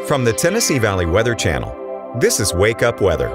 From the Tennessee Valley Weather Channel, this is Wake Up Weather.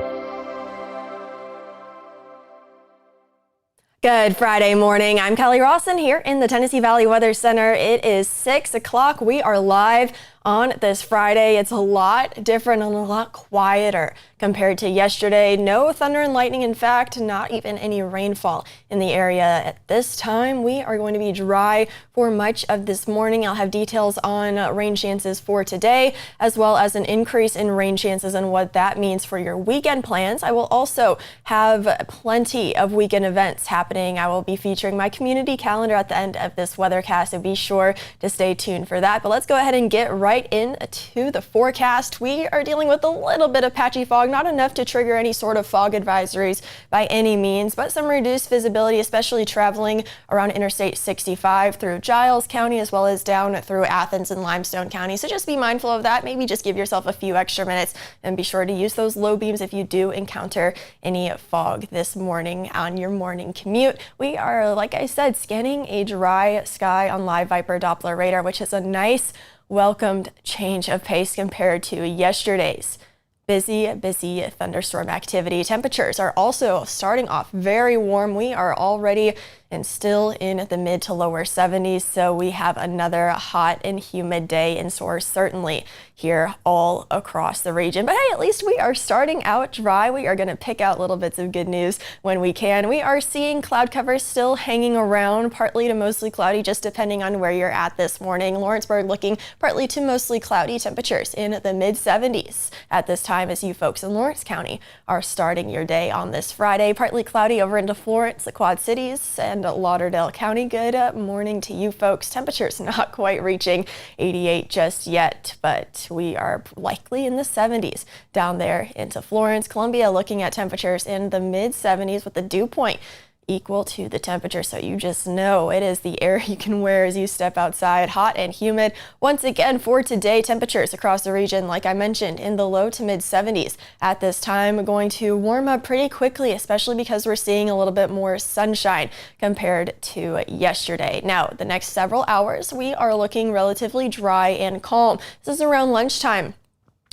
Good Friday morning. I'm Kelly Rawson here in the Tennessee Valley Weather Center. It is 6 o'clock. We are live on this Friday. It's a lot different and a lot quieter compared to yesterday. No thunder and lightning. In fact, not even any rainfall in the area at this time. We are going to be dry for much of this morning. I'll have details on rain chances for today, as well as an increase in rain chances and what that means for your weekend plans. I will also have plenty of weekend events happening. I will be featuring my community calendar at the end of this weathercast, so be sure to stay tuned for that. But let's go ahead and get right into the forecast. We are dealing with a little bit of patchy fog, not enough to trigger any sort of fog advisories by any means, but some reduced visibility, especially traveling around Interstate 65 through Giles County, as well as down through Athens and Limestone County. So just be mindful of that. Maybe just give yourself a few extra minutes and be sure to use those low beams if you do encounter any fog this morning on your morning commute. We are, like I said, scanning a dry sky on Live Viper Doppler radar, which is a nice welcomed change of pace compared to yesterday's busy thunderstorm activity. Temperatures are also starting off very warm. We are already and still in the mid to lower 70s, so we have another hot and humid day in store, certainly here all across the region. But hey, at least we are starting out dry. We are going to pick out little bits of good news when we can. We are seeing cloud cover still hanging around, partly to mostly cloudy, just depending on where you're at this morning. Lawrenceburg looking partly to mostly cloudy, temperatures in the mid 70s at this time as you folks in Lawrence County are starting your day on this Friday. Partly cloudy over into Florence, the Quad Cities, and Lauderdale County. Good morning to you folks. Temperatures not quite reaching 88 just yet, but we are likely in the 70s down there into Florence. Columbia looking at temperatures in the mid 70s with the dew point equal to the temperature, so you just know it is the air you can wear as you step outside. Hot and humid once again for today. Temperatures across the region, like I mentioned, in the low to mid 70s at this time. Going to warm up pretty quickly, especially because we're seeing a little bit more sunshine compared to yesterday. Now, the next several hours, we are looking relatively dry and calm. This is around lunchtime.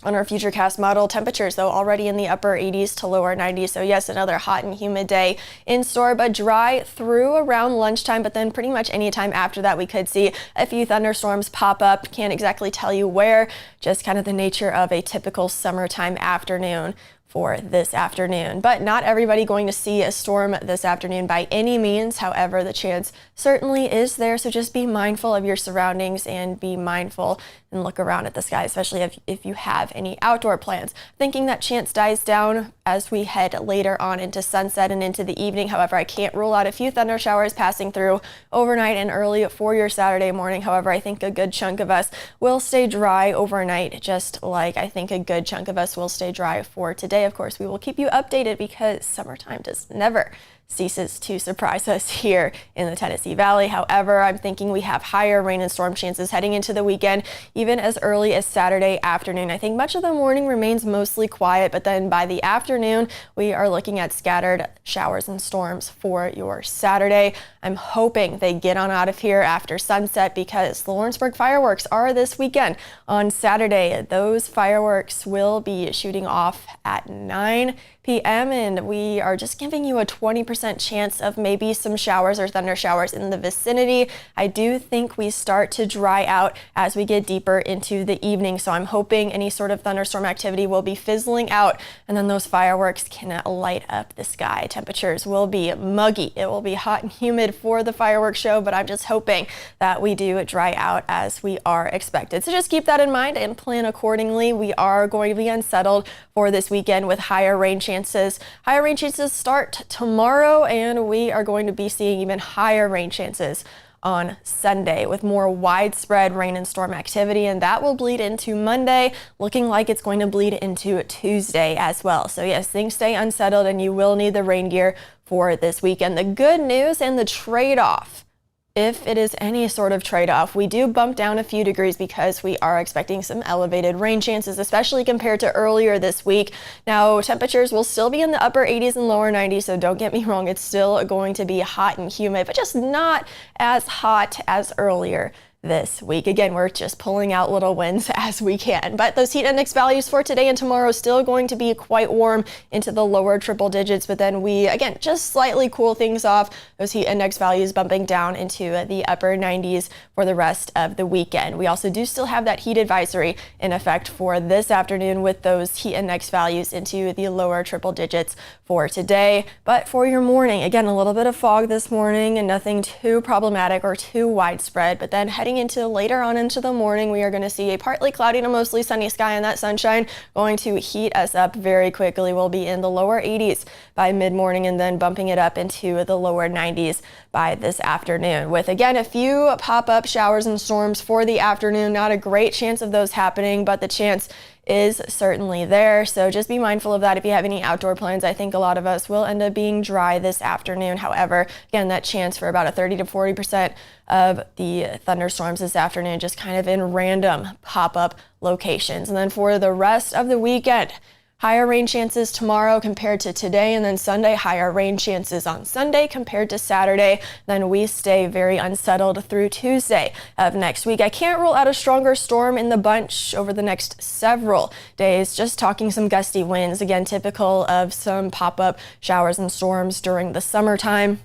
On our Futurecast model, temperatures, though, already in the upper 80s to lower 90s. So yes, another hot and humid day in store, but dry through around lunchtime. But then pretty much any time after that, we could see a few thunderstorms pop up. Can't exactly tell you where, just kind of the nature of a typical summertime afternoon for this afternoon. But not everybody going to see a storm this afternoon by any means. However, the chance certainly is there. So just be mindful of your surroundings and be mindful and look around at the sky, especially if you have any outdoor plans. Thinking that chance dies down as we head later on into sunset and into the evening. However, I can't rule out a few thunder showers passing through overnight and early for your Saturday morning. However, I think a good chunk of us will stay dry overnight, just like I think a good chunk of us will stay dry for today. Of course, we will keep you updated because summertime does never ceases to surprise us here in the Tennessee Valley. However, I'm thinking we have higher rain and storm chances heading into the weekend, even as early as Saturday afternoon. I think much of the morning remains mostly quiet, but then by the afternoon, we are looking at scattered showers and storms for your Saturday. I'm hoping they get on out of here after sunset because the Lawrenceburg fireworks are this weekend on Saturday. Those fireworks will be shooting off at 9 p.m. and we are just giving you a 20% chance of maybe some showers or thunder showers in the vicinity. I do think we start to dry out as we get deeper into the evening, so I'm hoping any sort of thunderstorm activity will be fizzling out and then those fireworks can light up the sky. Temperatures will be muggy. It will be hot and humid for the fireworks show, but I'm just hoping that we do dry out as we are expected. So just keep that in mind and plan accordingly. We are going to be unsettled for this weekend with higher rain chances. Higher rain chances start tomorrow, and we are going to be seeing even higher rain chances on Sunday with more widespread rain and storm activity, and that will bleed into Monday, looking like it's going to bleed into Tuesday as well. So yes, things stay unsettled and you will need the rain gear for this weekend. The good news and the trade-off, if it is any sort of trade-off, we do bump down a few degrees because we are expecting some elevated rain chances, especially compared to earlier this week. Now, temperatures will still be in the upper 80s and lower 90s, so don't get me wrong, it's still going to be hot and humid, but just not as hot as earlier this week. Again, we're just pulling out little wins as we can. But those heat index values for today and tomorrow still going to be quite warm into the lower triple digits. But then we, again, just slightly cool things off. Those heat index values bumping down into the upper 90s for the rest of the weekend. We also do still have that heat advisory in effect for this afternoon with those heat index values into the lower triple digits for today. But for your morning, again, a little bit of fog this morning and nothing too problematic or too widespread. But then heading into later on into the morning, we are going to see a partly cloudy to mostly sunny sky, and that sunshine going to heat us up very quickly. We'll be in the lower 80s by mid-morning and then bumping it up into the lower 90s by this afternoon, with again a few pop-up showers and storms for the afternoon. Not a great chance of those happening, but the chance is certainly there. So just be mindful of that if you have any outdoor plans. I think a lot of us will end up being dry this afternoon. However, again, that chance for about a 30 to 40% of the thunderstorms this afternoon, just kind of in random pop-up locations. And then for the rest of the weekend, higher rain chances tomorrow compared to today, and then Sunday, higher rain chances on Sunday compared to Saturday. Then we stay very unsettled through Tuesday of next week. I can't rule out a stronger storm in the bunch over the next several days. Just talking some gusty winds, again, typical of some pop-up showers and storms during the summertime.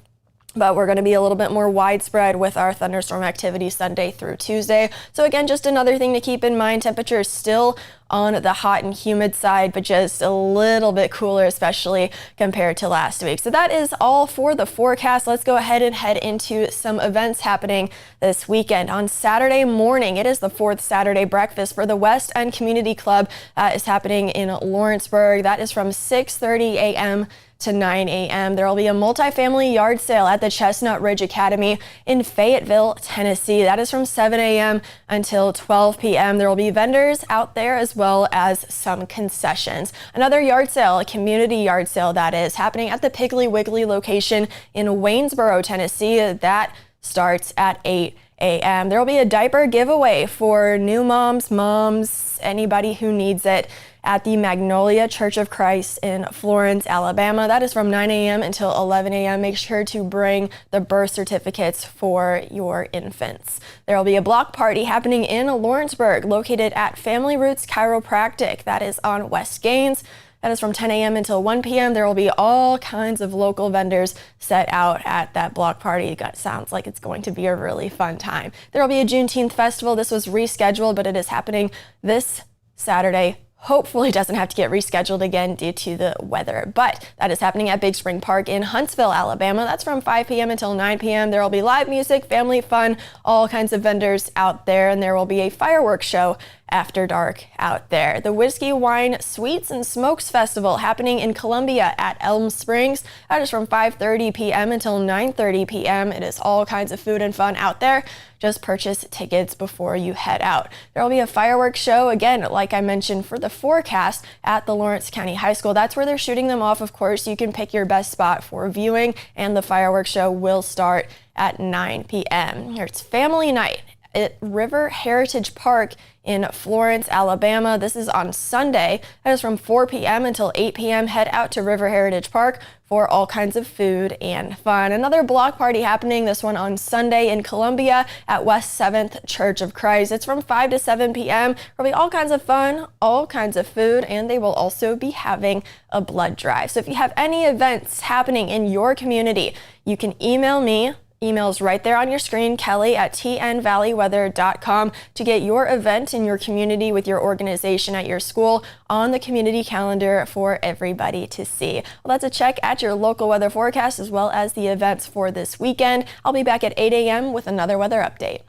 But we're going to be a little bit more widespread with our thunderstorm activity Sunday through Tuesday. So again, just another thing to keep in mind, temperatures still on the hot and humid side, but just a little bit cooler, especially compared to last week. So that is all for the forecast. Let's go ahead and head into some events happening this weekend. On Saturday morning, it is the 4th Saturday breakfast for the West End Community Club. That is happening in Lawrenceburg. That is from 6:30 a.m. to 9 a.m. There will be a multifamily yard sale at the Chestnut Ridge Academy in Fayetteville, Tennessee. That is from 7 a.m. until 12 p.m. There will be vendors out there as well as some concessions. Another yard sale, a community yard sale that is happening at the Piggly Wiggly location in Waynesboro, Tennessee. That starts at 8 a.m. There will be a diaper giveaway for new moms, anybody who needs it, at the Magnolia Church of Christ in Florence, Alabama. That is from 9 a.m. until 11 a.m. Make sure to bring the birth certificates for your infants. There will be a block party happening in Lawrenceburg, located at Family Roots Chiropractic. That is on West Gaines. That is from 10 a.m. until 1 p.m. There will be all kinds of local vendors set out at that block party. It sounds like it's going to be a really fun time. There will be a Juneteenth festival. This was rescheduled, but it is happening this Saturday. Hopefully doesn't have to get rescheduled again due to the weather, but that is happening at Big Spring Park in Huntsville, Alabama. That's from 5 p.m. until 9 p.m. There will be live music, family fun, all kinds of vendors out there, and there will be a fireworks show after dark out there. The Whiskey, Wine, Sweets, and Smokes Festival happening in Columbia at Elm Springs. That is from 5:30 p.m. until 9:30 p.m. It is all kinds of food and fun out there. Just purchase tickets before you head out. There will be a fireworks show, again, like I mentioned, for the forecast at the Lawrence County High School. That's where they're shooting them off. Of course, you can pick your best spot for viewing, and the fireworks show will start at 9 p.m. It's family night at River Heritage Park in Florence, Alabama. This is on Sunday. That is from 4 p.m. until 8 p.m. Head out to River Heritage Park for all kinds of food and fun. Another block party happening, this one on Sunday in Columbia at West 7th Church of Christ. It's from 5 to 7 p.m. There'll be all kinds of fun, all kinds of food, and they will also be having a blood drive. So if you have any events happening in your community, you can email me. Email's right there on your screen, Kelly at tnvalleyweather.com, to get your event in your community with your organization at your school on the community calendar for everybody to see. Well, that's a check at your local weather forecast as well as the events for this weekend. I'll be back at 8 a.m. with another weather update.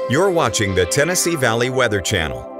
You're watching the Tennessee Valley Weather Channel.